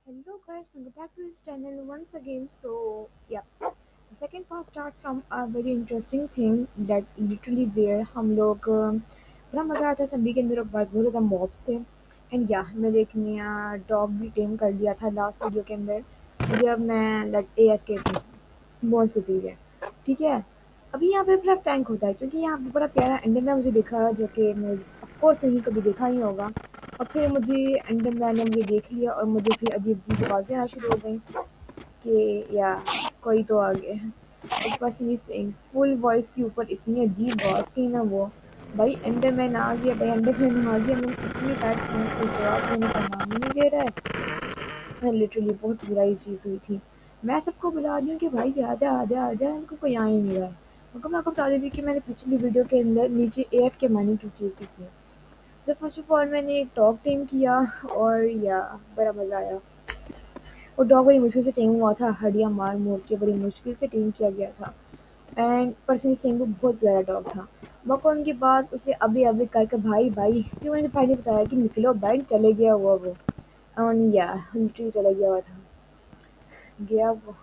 Hello guys, welcome back to this channel once again. The second part starts from a very interesting thing that literally where हम लोग बड़ा मजा आता है सभी के अंदर बहुत ज़्यादा मॉब्स थे एंड या मैंने एक नया डॉग भी टेम कर लिया था लास्ट वीडियो के अंदर जब मैं लाइक AFK थी बहुत खुशी है ठीक है। अभी यहाँ पे बड़ा फ्रैंक होता है क्योंकि यहाँ पे बड़ा प्यारा एंडरमैन मुझे दिखा जो कि मैं ऑफकोर्स नहीं कभी देखा ही होगा। और फिर मुझे एंडरमैन ने मुझे देख लिया और मुझे फिर अजीब अजीब आवाज़ें आना शुरू हो गई कि या कोई तो आ गया है। ऊपर से ये फुल वॉइस के ऊपर इतनी अजीब आवाज़ थी ना वो भाई एंडरमैन आ गया भाई एंडरमैन आ गया। मैंने इतनी टाइप की कोई जवाब देने का नाम ही नहीं ले रहा है। मैं लिटरली बहुत बुरी चीज़ हुई थी। मैं सबको बुला रही हूँ कि भाई आजा आजा आजा इनको कोई आ ही नहीं रहा है। मगर मैं आपको बता देती कि मैंने पिछली वीडियो के अंदर नीचे AF के माइनिंग की चीज़ थी। तो फर्स्ट ऑफ ऑल मैंने एक डॉग टेम किया और या बड़ा मज़ा आया। वो डॉग बड़ी मुश्किल से टेम हुआ था, हड्डियाँ मार मोड़ के बड़ी मुश्किल से टेम किया गया था। एंड पर्सनली सेम वो बहुत प्यारा डॉग था। मगर उनके बाद उसे अभी अभी करके भाई भाई फिर मैंने भाई ने बताया कि निकलो भाई चले गया हुआ वो। और या लिटरली चला गया हुआ था गया वो।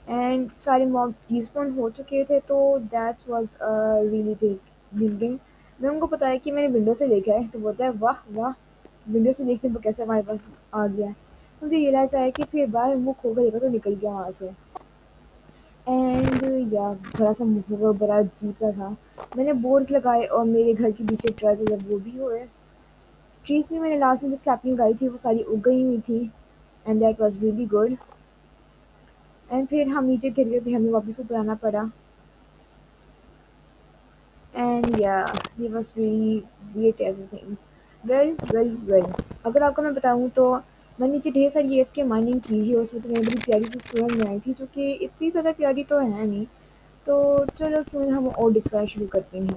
एंड सारे मॉब्स डिस्पॉन हो चुके थे तो दैट वाज रियली थिंकिंग। मैं उनको बताया कि मैंने विंडो से देखा है तो बोलता है वाह वाह विंडो से देखने पर कैसे हमारे पास आ गया है। मुझे रियलाइज आया कि फिर बाहर मुँह खोकर देखा तो निकल गया वहाँ से। एंड या थोड़ा सा मुँह बड़ा अजीब सा था। मैंने बोर्ड्स लगाए और मेरे घर के पीछे ट्रक जब वो भी हुए। ट्रीज भी मैंने लास्ट में जो सैपलिंग लगाई थी वो सारी उग गई हुई थी and that was really good. And फिर हम नीचे गिर गए फिर हमें वापस ऊपर आना पड़ा। एंड या he was really weird everything. Well अगर आपको मैं बताऊँ तो मैंने नीचे ढेर सारी एफ के माइनिंग की थी और उसमें तो मेरी बड़ी प्यारी सी स्टोन बनाई थी जो कि इतनी ज़्यादा प्यारी तो है नहीं। तो चलो क्यों ना हम और दिखना शुरू करते हैं।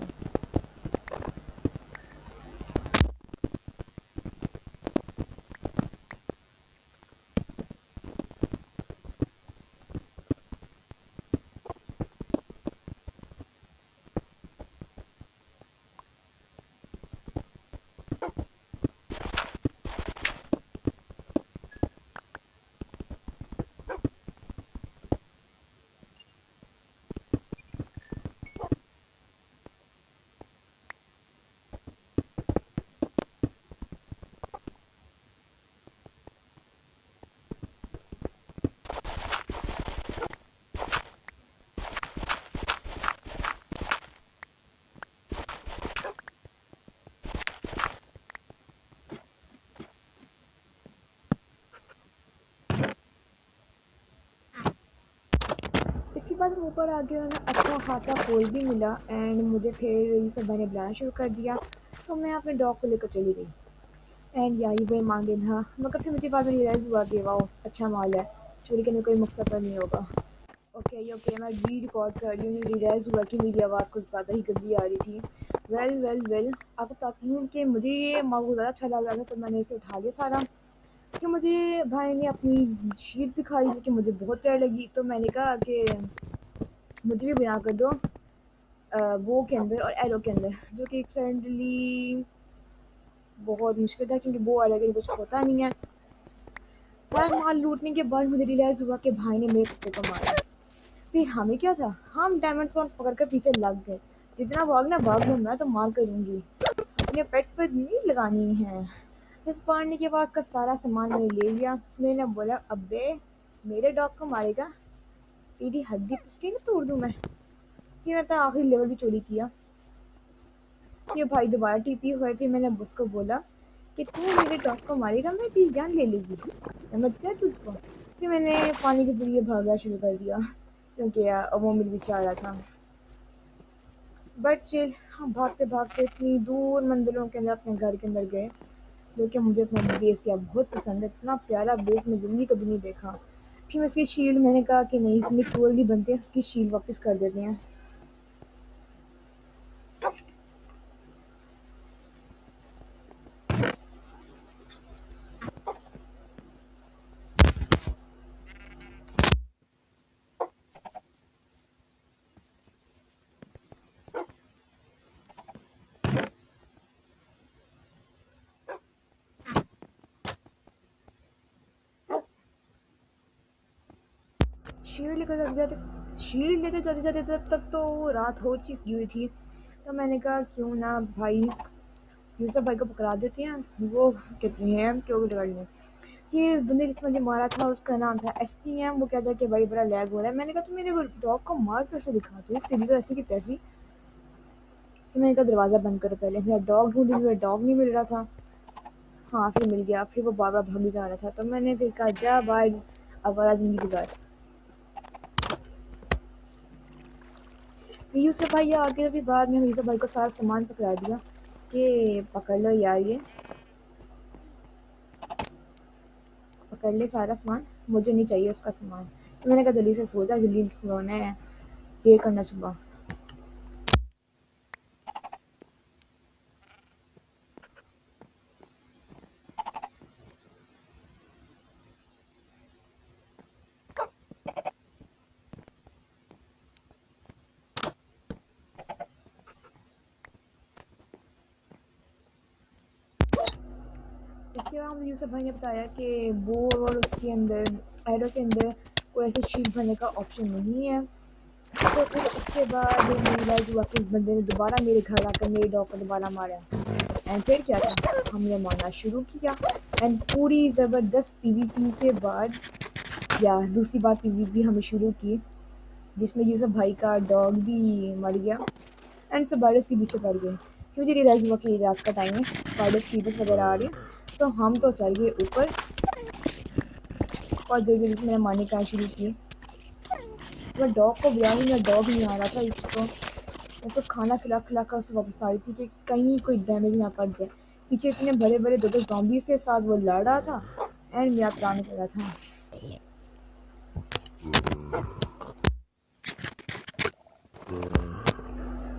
इसके बाद हम ऊपर आ गए हमें अच्छा खासा कोल भी मिला एंड मुझे फिर ये सब मैंने बनाना शुरू कर दिया। तो मैं अपने डॉग को लेकर चली गई एंड या ये वही मांगे था मगर फिर मुझे बाद में रियलाइज़ हुआ कि वाह अच्छा माल है चोरी करने का कोई मकसद तो नहीं होगा। ओके मैं री रिकॉर्ड कर रही हूँ रियलाइज़ हुआ कि मेरी आवाज़ कुछ ज़्यादा ही गंदी आ रही थी। वेल आपको बताती हूँ कि मुझे ये मॉल ज़्यादा अच्छा लग रहा था तो मैंने इसे उठा लिया सारा। कि मुझे भाई ने अपनी शीट दिखाई जो कि मुझे बहुत प्यारी लगी तो मैंने कहा कि मुझे भी बयां कर दो वो के अंदर और एरो के अंदर जो कि सडनली बहुत मुश्किल था क्योंकि वो अलग कुछ होता नहीं है। सारा माल लूटने के बाद मुझे रियलाइज़ हुआ कि भाई ने मेरे कुत्ते को मारा। फिर हमें क्या था हम डायमंड स्वॉर्ड पकड़ कर पीछे लग गए। जितना भाग लो मैं तो मार करूंगी अपने पेट्स पर नहीं लगानी है। फिर पानी के बाद का सारा सामान मैंने ले लिया। मैंने बोला अबे मेरे डॉग को मारेगा तेरी हड्डी पिस के ना तोड़ दूं मैं। फिर मैं तो आखिरी लेवल भी चोरी किया। फिर भाई दोबारा टीपी हुए फिर मैंने उसको बोला कि तू मेरे डॉग को मारेगा मैं तेरी जान ले लेगी समझ गया तुझको। फिर मैंने पानी के जरिए भागना शुरू कर दिया क्योंकि वो मेरे पीछे आ रहा था। बट स्टिल हम भागते भागते इतनी दूर मंदिरों के अंदर अपने घर के अंदर गए जो कि मुझे अपना बेस किया बहुत पसंद है। इतना प्यारा बेस मैं ज़िंदगी कभी नहीं देखा। फिर मैं उसकी शील्ड मैंने कहा कि नहीं इतनी क्रूअल नहीं बनते उसकी शील्ड वापस कर देते हैं। शील्ड लेकर जाते जाते तब तक तो रात हो चुकी हुई थी। तो मैंने कहा क्यों ना भाई यूसुफ भाई को पकड़ा देते हैं। वो कितनी है क्यों बिगड़ने। ये बंदे जिसने मुझे मारा था उसका नाम था STM। वो कहता है कि भाई बड़ा लैग हो रहा है। मैंने कहा तुम मेरे डॉग को मार कैसे दिखाते हो, तेरी तो ऐसी की तैसी। तो मैंने कहा दरवाज़ा बंद करो पहले। मेरा डॉग ढूंढी, मेरा डॉग नहीं मिल रहा था। हाँ फिर मिल गया, फिर वो बार बार भाग जा रहा था। तो मैंने फिर कहा जा बाहर आवारा जिंदगी गुजार। यूसुफ भाई आ गए तो फिर बाद में यूसुफ भाई को सारा सामान पकड़ा दिया कि पकड़ लो यार, ये पकड़ ले सारा सामान, मुझे नहीं चाहिए उसका सामान। तो मैंने कहा जल्दी से सो जा, जल्दी सोना है, देर करना सुबह। इसके बाद मुझे यूसुफ भाई ने बताया कि बोर और उसके अंदर एरो के अंदर कोई ऐसी चीज़ भरने का ऑप्शन नहीं है। तो फिर उसके बाद मुझे रियलाइज़ हुआ कि इस बंदे ने दोबारा मेरे घर आकर मेरे डॉग को दोबारा मारा। एंड फिर क्या था, हमने मारना शुरू किया। एंड पूरी ज़बरदस्त PvP के बाद या दूसरी बार PvP हमने शुरू की, जिसमें यूसुफ भाई का डॉग भी मर गया। एंड स्पाइडर्स के पीछे पड़ गए। फिर मुझे रियलाइज़ हुआ कि रात का टाइम है, स्पाइडर्स फीडर्स वगैरह आ रही हैं। तो हम तो चढ़ गए ऊपर और जल्दी जल्दी से मैंने मारने का शुरू किए। मैं डॉग को बुला रही, मेरा डॉग नहीं आ रहा था। उसको खाना खिला खिला कर उसे वापस आ रही थी कि कहीं कोई डैमेज ना पड़ जाए। पीछे इतने बड़े बड़े दो दो zombies के साथ वो लड़ रहा था। एंड मेरा प्राण निकल रहा था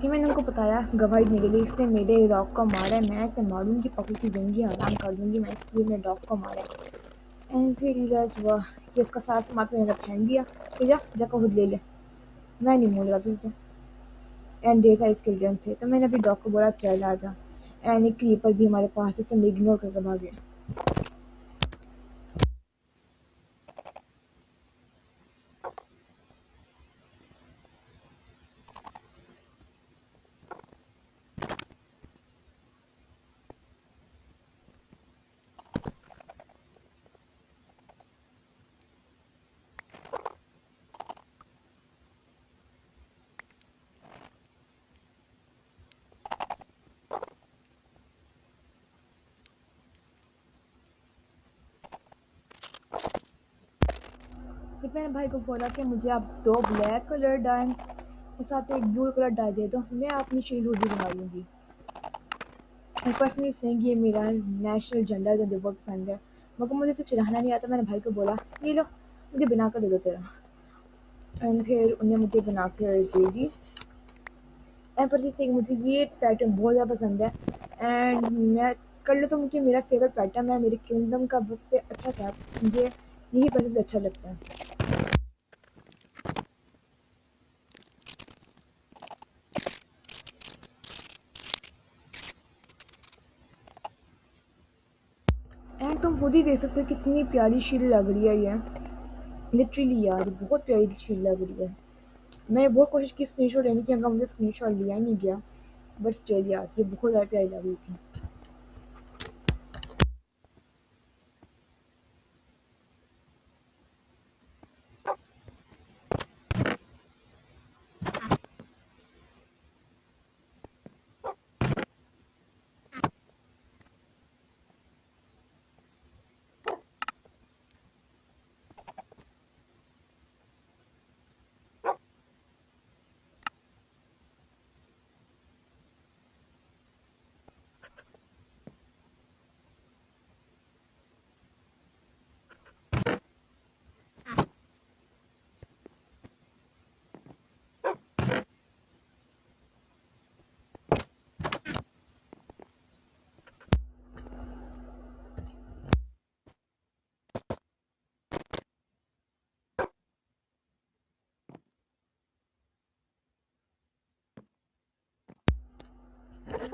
कि मैंने उनको बताया गवाही देने के लिए, इसने मेरे डॉग को मारा है, मैं इसे मारूंगी, पकड़ की जिंदगी हराम कर दूंगी मैं इसलिए मेरे डॉग को मारा है। एंड फिर रियलाइज हुआ कि उसका सारा सामान मैंने फेंक दिया कि जा जा खुद ले ले, मैं नहीं मोड़ रहा तुझे। एंड ढेर सारे स्केलेटन थे। तो मैंने अपनी डॉग को बोला चल आ जा। एंड एक क्रीपर भी हमारे पास से सब इग्नोर करके भागे। फिर मैंने भाई को बोला कि मुझे आप दो ब्लैक कलर डाय के साथ एक ब्लू कलर डाय दे दो, मैं अपनी शील्ड हुडी बना लूँगी। पर्सनली सेइंग ये मेरा नेशनल झंडा जो मुझे बहुत पसंद है, मगर मुझे इसे चलाना नहीं आता। मैंने भाई को बोला ये लो मुझे बना कर दे दो तेरा। एंड फिर उन्हें मुझे बना कर दे दी। एंड पर्सनली सेइंग मुझे ये पैटर्न बहुत ज़्यादा पसंद है। एंड मैं कर लो तो मुझे मेरा फेवरेट पैटर्न है, मेरे किंगडम का सबसे अच्छा था, मुझे यही पैटर्न अच्छा लगता है। एंड तुम खुद ही देख सकते हो कितनी प्यारी शील्ड लग रही है ये। लिटरली यार बहुत प्यारी शील्ड लग रही है। मैं बहुत कोशिश की स्क्रीनशॉट लेने की, अगर मुझे स्क्रीनशॉट लिया ही नहीं गया। बट स्टिल यार ये बहुत ज़्यादा प्यारी लग रही थी।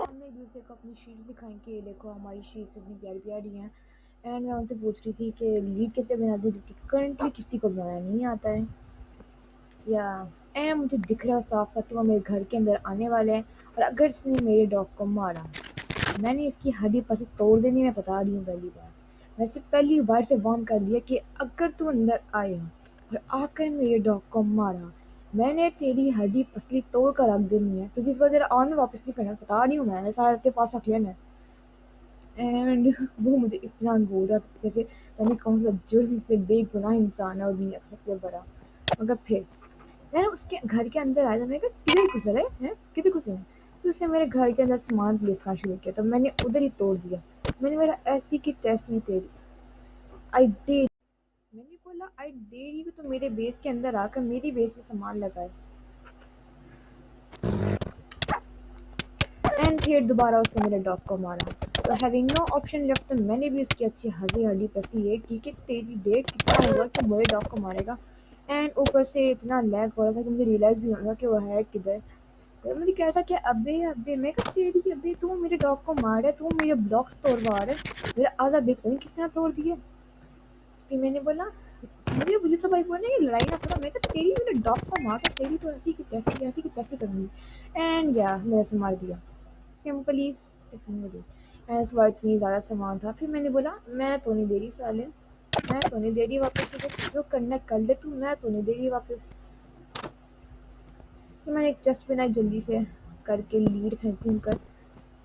हमने एक दूसरे को अपनी शीट्स दिखाई कि ये देखो हमारी शीट्स इतनी प्यारी प्यारी हैं। एंड मैं उनसे पूछ रही थी कि लीड कैसे बनाती हूँ, जबकि करंटली किसी को बनाना नहीं आता है। या एंड मुझे दिख रहा साफ था कि वो मेरे घर के अंदर आने वाले हैं और अगर इसने मेरे डॉग को मारा, मैंने इसकी हड्डी पसली तोड़ देनी, मैं बता रही हूँ पहली बार। वैसे पहली बार से वार्न कर दिया कि अगर तू अंदर आया और आकर मेरे डॉग को मारा, मैंने तेरी हड्डी पसली तोड़ कर रख देनी है, तुझे इस बार तेरा और में वापस नहीं करना, बता रही हूँ मैं, सारे के पास रख लेना। एंड वो मुझे इस तरह बोल रहा था जैसे मैंने कौन सा जुर्म से बेगुनाह इंसान है और नहीं सबसे बड़ा। मगर फिर मैंने उसके घर के अंदर आया, मैंने कहा किधर घुस रहे हैं, किधर घुसे हैं? तो उसने मेरे घर के अंदर सामान प्लेस करना शुरू किया, तो मैंने उधर ही तोड़ दिया। मैंने मेरा ऐसी की तैसी तेरी आई डेट मैंने बोला आई डेयर यू तो मेरे बेस के अंदर आकर मेरी बेस पे सामान लगाए। एंड फिर दोबारा उसने मेरे डॉग को मारा। तो हैविंग नो ऑप्शन लेफ्ट, तो मैंने भी उसकी अच्छी हंसी हड्डी पसी है कि तेरी डेट कितना हुआ कि मेरे डॉग को मारेगा। एंड ऊपर से इतना लैग हो रहा था कि मुझे रियलाइज भी होगा कि वो है किधर। तो मुझे कह रहा था कि अबे अबे, मैं कहा तेरी अबे, तू मेरे डॉग को मार है, तू मेरे ब्लॉक्स तोड़वा रहा है, मेरा आधा बेक नहीं किसने तोड़ दिया। फिर मैंने बोला, मुझे पुलिस भाई बोले ये लड़ाई ना करो, मैं कहा तेरी मेरे डॉग को मार तो तेरी तो ऐसी की तैसी करूंगी। एंड या मेरे से मार दिया सिंपली टेक्नोलॉजी। इस बार इतनी ज़्यादा सामान था, फिर मैंने बोला मैं तो नहीं दे रही साले, मैं तो नहीं दे रही वापस, तुझे जो करना कर ले तू, मैं तो नहीं दे रही वापस। फिर मैंने एक चेस्ट बनाई जल्दी से करके लीड खींच कर,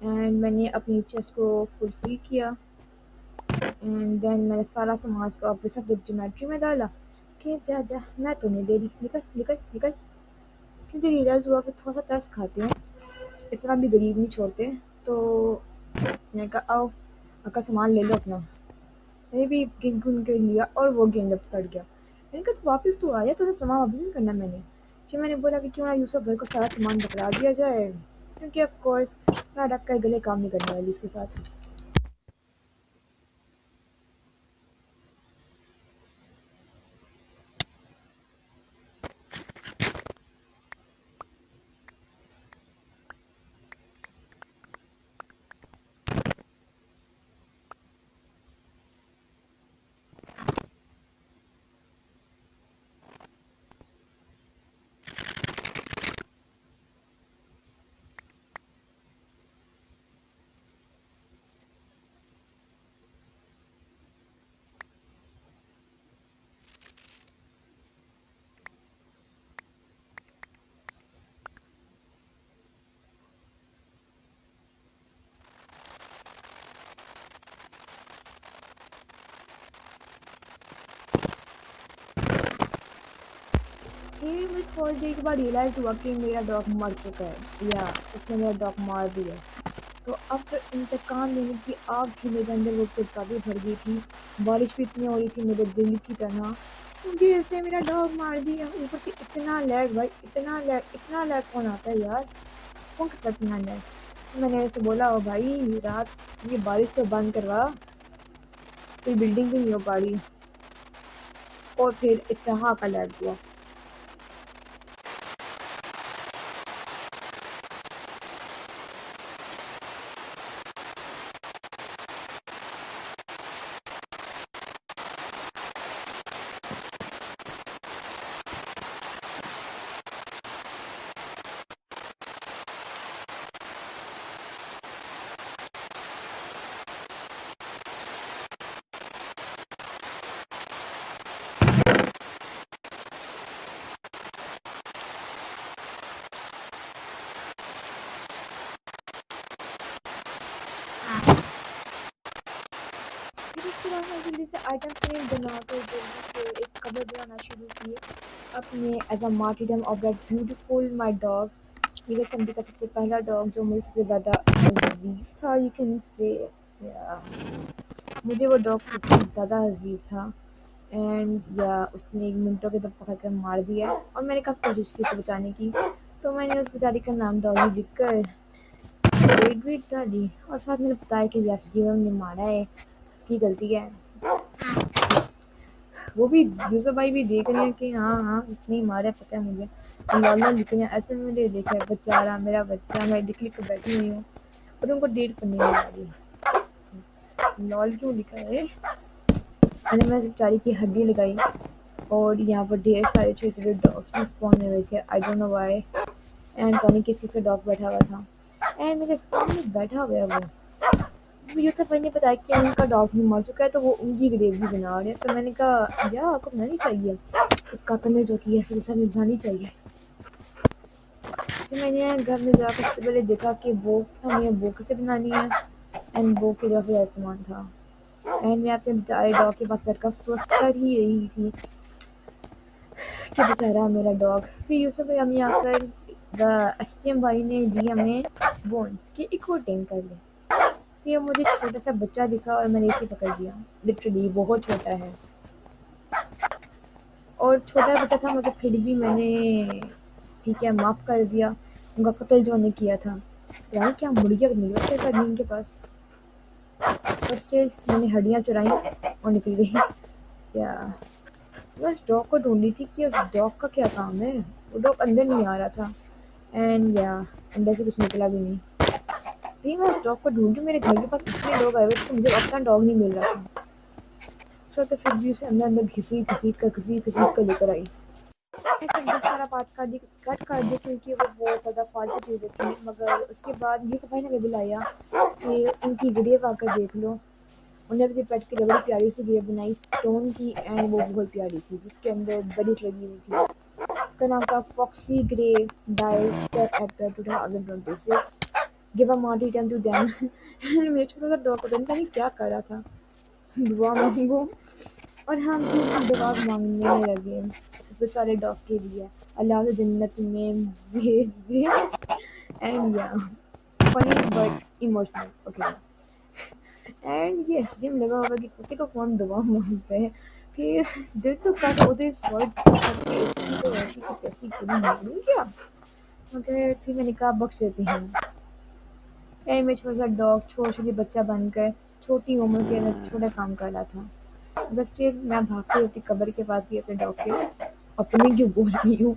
एंड मैंने अपनी चेस्ट को फुलफिल किया। एंड देन मैंने सारा सामान को वापस अपनी ज्योमेट्री में डाला कि जा जा, मैं तो नहीं दे रही, निकल निकल निकल। मुझे रियलाइज़ हुआ कि थोड़ा सा तरस खाते हैं, इतना भी गरीब नहीं छोड़ते। तो मैंने कहा आओ, आपका सामान ले लो अपना। मैंने भी गिन गुन के लिया और वो गेंद अब कट गया। मैंने कहा तो वापस तो आया, तो सामान वापस नहीं करना मैंने। फिर मैंने बोला कि क्यों ना यूसुफ भाई को सारा सामान पकड़ा दिया जाए, क्योंकि ऑफ कोर्स मैं रख कर गले काम नहीं करने वाली इसके साथ। फिर मुझे थोड़ी देर के बाद रियलाइज़ हुआ कि मेरा डॉग मर चुका है, या उसने मेरा डॉग मार दिया। तो अब तो इंतकाम लेने की आग थी मेरे अंदर, वो कुत्ता भी भर गई थी। बारिश भी इतनी हो रही थी मेरे दिल की तरह। मुझे इसने मेरा डॉग मार दिया, ऊपर से इतना लैग भाई, इतना लैग कौन आता है यार, कौन करता है इतना लैग। तो मैंने ऐसे बोला ओ भाई रात, ये बारिश तो बंद करवा, कोई बिल्डिंग भी नहीं हो पा रही। और फिर इतना का लैग हुआ। फिर उसके बाद मैं जल्दी से आइटम फ्रेम बना कर जल्दी से एक कवर बनाना शुरू किए अपने as a martyrdom of that beautiful my dog. मेरे ज़िंदगी का सबसे पहला डॉग जो मुझे सबसे ज़्यादा अजीज था, यू कैन से। मुझे वो डॉग सबसे ज़्यादा अजीज था। एंड या उसने एक मिनटों के तो पकड़ कर मार दिया और मैंने काफ़ी कोशिश की उसे बचाने की। तो मैंने उस बेचारी का नाम डॉगी लिख कर वेट वेट डाली और साथ मैंने बताया कि व्यास जीवन ने मारा है, उसकी गलती है। वो भी यूसुफ भाई भी देख रहे हैं कि हाँ हाँ इसने ही मारा है, पता है मुझे। लॉला लिख रहे हैं, ऐसे में मैंने देखा है बेचारा मेरा बच्चा, मैं लिख लिख कर बैठी हुई हूँ और उनको डेट करने नहीं आ रही। लॉल क्यों लिखा है? मैंने बेचारी की हड्डी लगाई और यहाँ पर ढेर सारे छोटे छोटे डॉग्स भी स्पॉन हुए थे, I don't know why. And पता नहीं किस किसका डॉग बैठा हुआ था, एंड मेरे सामने बैठा हुआ है वो। यूसुफ भाई ने बताया कि उनका डॉग भी मर चुका है, तो वो उनकी ग्रेवी बना रहे हैं। तो मैंने कहा यार आपको बनानी चाहिए, इस काका ने जो किया फिर सब निभानी चाहिए। फिर मैंने घर में जाकर सबसे पहले देखा कि वो हमें वो कैसे बनानी है, एंड वो के लिए सामान था। एंड मैं अपने बेचारे डॉग के पास बैठकर सोच कर ही रही थी कि बेचारा मेरा डॉग। फिर यूसुफ भाई हमें आकर एसटीएम भाई ने दी हमें बोन्स की एक और टेम कर ले। फिर मुझे छोटा सा बच्चा दिखा और मैंने इसे पकड़ लिया। लिटरली बहुत छोटा है, और छोटा बच्चा था मगर फिर भी मैंने ठीक है माफ़ कर दिया उनका कत्ल जो उन्होंने किया था। यानी क्या मुर्गियाँ नहीं बचते थे इनके पास। फर्स्ट मैंने हड्डियाँ चुराई और निकल गई। या बस डॉग को ढूंढ रही थी कि उस डॉग का क्या काम है। वो डॉग अंदर नहीं आ रहा था, एंड या अंदर से कुछ निकला भी नहीं। फिर मैं उस डॉग को ढूंढ रही, मेरे घर के पास इतने लोग आए हुए थे, मुझे अपना डॉग नहीं मिल रहा था। तो फिर भी उसे अंदर अंदर घसीट कर लेकर आई। ऐसे बहुत सारा कट कर दिया क्योंकि वो बहुत ज़्यादा फालतू चीज़ें थी। मगर उसके बाद ये सफाई ने बुलाया कि उनकी वीडियो आकर देख लो। उन्होंने अपने पेट के लिए बड़ी प्यारी सी वीडियो बनाई स्टोन की, एंड वो बहुत प्यारी थी जिसके अंदर बड़ी लगी हुई थी। उसका नाम था Foxy grey diet at 2026 give a marty time to them. मेरे छोटा सा डॉग पता नहीं क्या कर रहा था, दुआ मांगो, और हम भी दुआ मांगने लगे बेचारे डॉग के लिए, अल्लाह से जन्नत में भेज दे। एंड या funny but emotional okay. And yes gym लगा होगा कि कुत्ते को कौन दुआ मांगता है। फिर दिल तो कर उधर सॉल्ट तो ऐसी की तैसी पूरी मालूम क्या। मगर फिर मैंने कहा बख्श देते हैं। एंड में छोटा सा डॉग छोटा छोटी बच्चा बनकर छोटी उम्र के अंदर छोटा काम कर रहा था। बस फिर मैं भागती अपनी कब्र के पास गई अपने डॉग के, अपने क्यों बोल रही हूँ।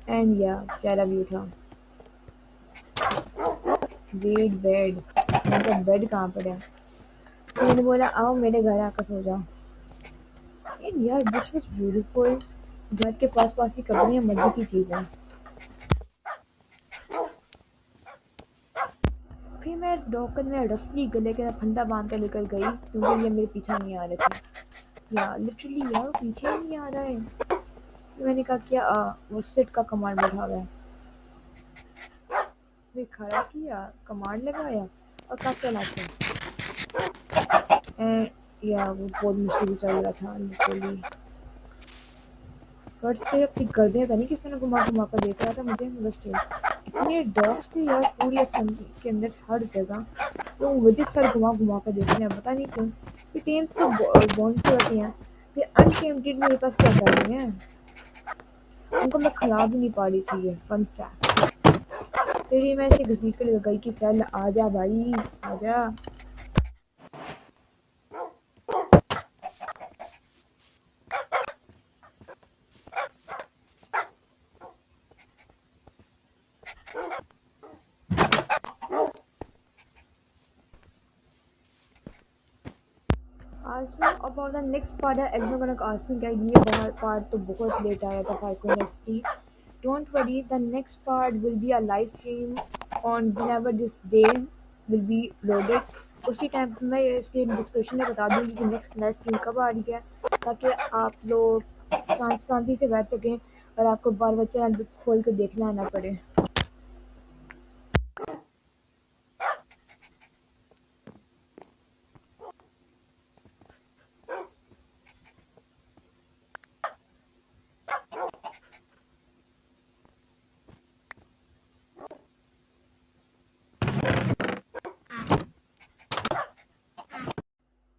एंड या प्यारा व्यू था। वेट बेड, मतलब बेड कहाँ पर है। तो मैंने बोला आओ मेरे घर आकर सो जाओ। एंड यार दिस वाज ब्यूटीफुल। घर के पास पास ही कब्रें मजे की चीज़ है। फिर मैं डॉग को मेरा रस्सी गले के फंदा बांध कर लेकर गई क्योंकि ये मेरे पीछे नहीं आ रहे थे। यार लिटरली यार पीछे ही नहीं आ रहा है। तो मैंने कहा क्या वो सिट का कमांड बैठा हुआ है। फिर खड़ा किया, कमांड लगाया और कहा चला चल। एंड या वो बहुत मुश्किल से चल रहा था लिटरली। फर्स्ट डे अपनी गर्दनें था नहीं किसी ने घुमा घुमा कर देख रहा था मुझे। फर्स्ट डे इतने डॉग्स थे यार पूरी असेंबली के अंदर हर जगह, तो मुझे सर घुमा घुमा कर देख रहे हैं पता नहीं क्यों। ये टेम्स तो बॉन्ड से होती हैं, ये अनटेम्प्टेड मेरे पास क्या कर रही हैं। उनको मैं खिला भी नहीं पा रही थी। ये फन फैक्ट। फिर ये मैं ऐसे घसीट कर गई कि चल आजा भाई आजा। Also about the next part, everyone gonna ask me guys, ये part तो बहुत लेट आया था Falcon. Don't worry, the next part will be a live stream on whenever this day will be loaded. उसी टाइम पे मैं इसके description में बता दूंगी कि नेक्स्ट लाइव स्ट्रीम कब आ रही है, ताकि आप लोग शांति से बैठ सकें और आपको बार बार चैनल खोल कर देखना ना पड़े।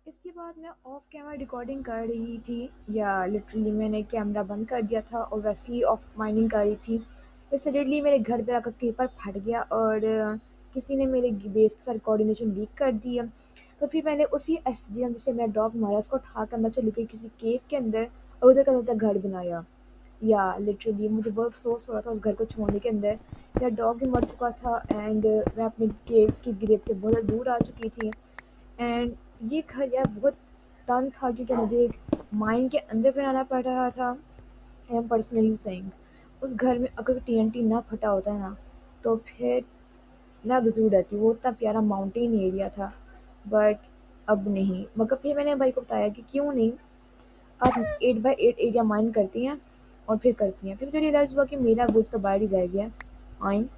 इसके बाद मैं ऑफ कैमरा रिकॉर्डिंग कर रही थी, या लिटरली मैंने कैमरा बंद कर दिया था और वैसे ही ऑफ माइनिंग कर रही थी। तो सडनली मेरे घर पर आकर पेपर फट गया और किसी ने मेरे बेस का कोऑर्डिनेशन लीक कर दिया। तो फिर मैंने उसी एसडीएम जिससे मेरा डॉग मारा उसको उठा कर मैं चली गई किसी केव के अंदर और उधर का उधर घर बनाया। या लिटरली मुझे बहुत अफसोस हो रहा था उस घर को छोड़ने के अंदर। मेरा डॉग भी मर चुका था, एंड मैं अपने केव की ग्रेव से बहुत दूर आ चुकी थी। एंड ये घर यार बहुत तंग था क्योंकि मुझे माइन के अंदर बनाना पड़ रहा था। आई एम पर्सनली सेइंग उस घर में अगर टीएनटी ना फटा होता ना, तो फिर ना दूर रहती। वो इतना प्यारा माउंटेन एरिया था। बट अब नहीं। मगर फिर मैंने भाई को बताया कि क्यों नहीं आप 8x8 एरिया माइन करती हैं और फिर करती हैं। फिर मुझे रियलाइज़ हुआ कि मेरा बुक तो बाहर ही रह गया। फाइन।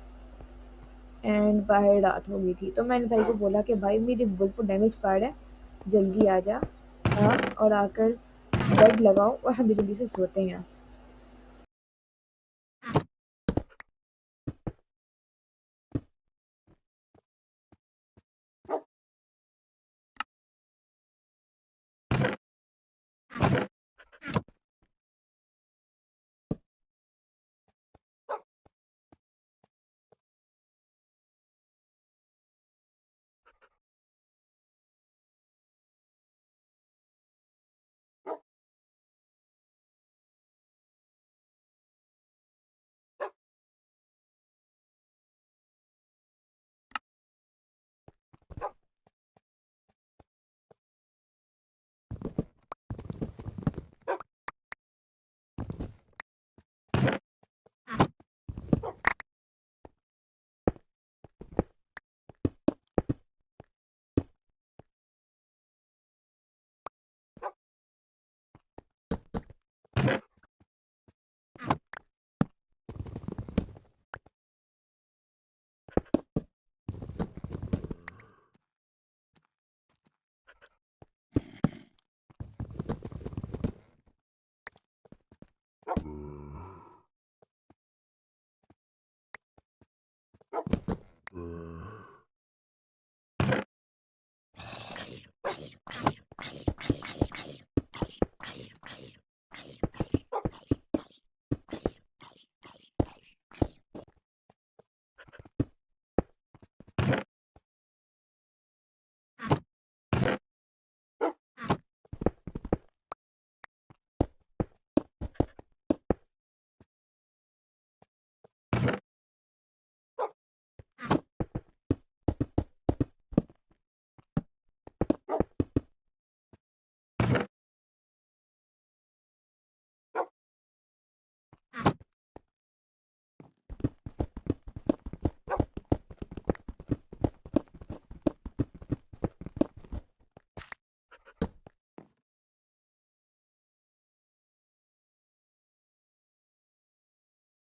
एंड बाहर रात हो गई थी, तो मैंने भाई को बोला कि भाई मेरी बुक को डैमेज पड़ है, जल्दी आ जा। हाँ, और आकर बेड लगाओ और हम जल्दी से सोते हैं।